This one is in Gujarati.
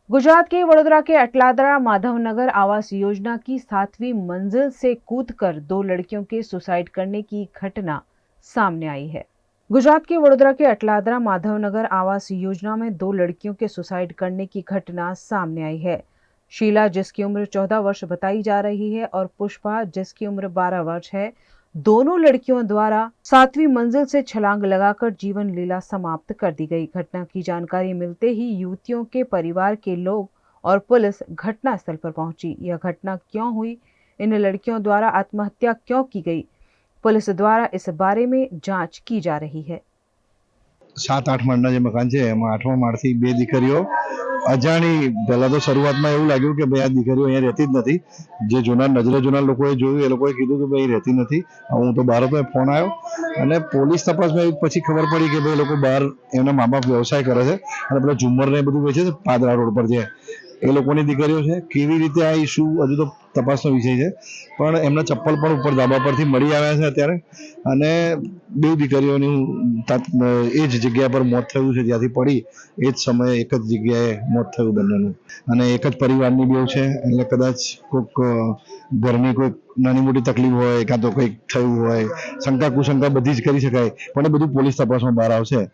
गुजरात के वडोदरा के अटलादरा माधवनगर आवास योजना की 7वीं मंजिल से कूदकर 2 लड़कियों के सुसाइड करने की घटना सामने आई है। गुजरात के वडोदरा के अटलादरा माधवनगर आवास योजना में 2 लड़कियों के सुसाइड करने की घटना सामने आई है। शीला, जिसकी उम्र 14 वर्ष बताई जा रही है, और पुष्पा, जिसकी उम्र 12 वर्ष है, दोनों लड़कियों द्वारा 7वीं मंजिल से छलांग लगाकर जीवन लीला समाप्त कर दी गई। घटना की जानकारी मिलते ही युवतियों के परिवार के लोग और पुलिस घटनास्थल पर पहुंची। यह घटना क्यों हुई, इन लड़कियों द्वारा आत्महत्या क्यों की गई, पुलिस द्वारा इस बारे में जांच की जा रही है। 7-8 માળના જે મકાન છે એમાં 8મા માળથી બે દીકરીઓ અજાણી, પહેલા તો શરૂઆતમાં એવું લાગ્યું કે ભાઈ આ દીકરીઓ અહીંયા રહેતી જ નથી. જે જૂના નજરે જૂના લોકોએ જોયું એ લોકોએ કીધું કે ભાઈ રહેતી નથી. હું તો બહાર હતો, ફોન આવ્યો અને પોલીસ તપાસમાં પછી ખબર પડી કે ભાઈ લોકો બહાર એમના મા બાપ વ્યવસાય કરે છે અને પેલા ઝુમ્મર ને બધું વેચે છે પાદરા રોડ પર, જે એ લોકોની દીકરીઓ છે. કેવી રીતે આ ઇસ્યુ હજુ તો તપાસનો વિષય છે, પણ એમના ચપ્પલ પણ ઉપર ધાબા પરથી મળી આવ્યા છે અત્યારે. અને બે દીકરીઓનું એ જ જગ્યા પર મોત થયું છે, જ્યાંથી પડી એ જ સમયે એક જ જગ્યાએ મોત થયું બંનેનું. અને એક જ પરિવારની બેવ છે, એટલે કદાચ કોઈક ઘરની કોઈ નાની મોટી તકલીફ હોય, કાં તો કંઈક થયું હોય, શંકા કુશંકા બધી જ કરી શકાય, પણ એ બધું પોલીસ તપાસમાં બહાર આવશે.